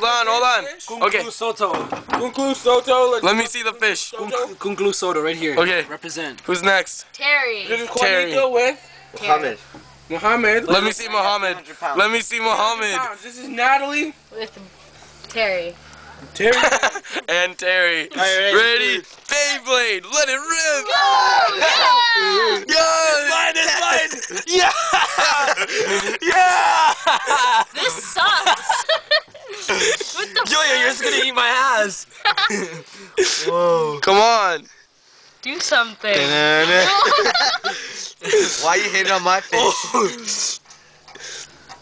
Hold on. Okay. Kunglu Soto. Kunglu Soto. Let me see the fish. Kunglu Soto right here. Okay. Represent. Who's next? Terry. This is Terry. Juanito with Muhammad. Let me see Muhammad. Let me see Muhammad. This is Natalie. With Terry. Terry. And Terry. Ready? Beyblade. Let it rip. Yeah! Mine. Yeah. This sucks. What the Julia, you're just gonna eat my ass. Whoa. Come on. Do something. Why are you hitting on my fish?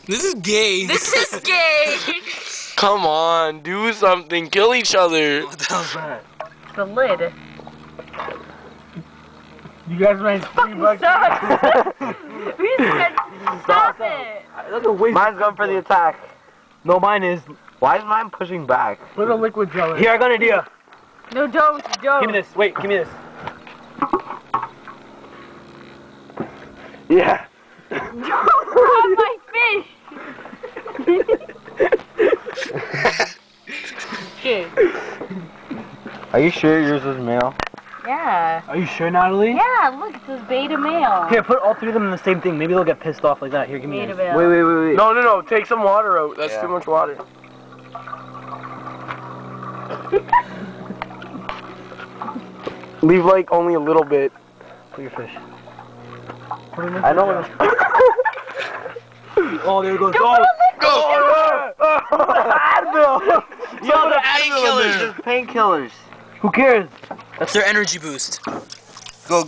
This is gay. This is gay. Come on. Do something. Kill each other. What the hell's that? The lid. You guys made $3. Stop it. Mine's going for the attack. No, mine is. Why is mine pushing back? Put a liquid gel in. Here, I got an idea. No, don't. Give me this. Wait, give me this. Yeah. Stop my fish. Okay. Are you sure yours is male? Yeah. Are you sure, Natalie? Yeah, look, it says beta male. Here, put all three of them in the same thing. Maybe they'll get pissed off like that. Here, give me Beta this. male. Wait. No. Take some water out. That's Yeah. too much water. Leave like only a little bit. Put your fish. I know. Oh, there it goes. Advil. Yo, the painkillers. There's painkillers. Who cares? That's their energy boost. Go.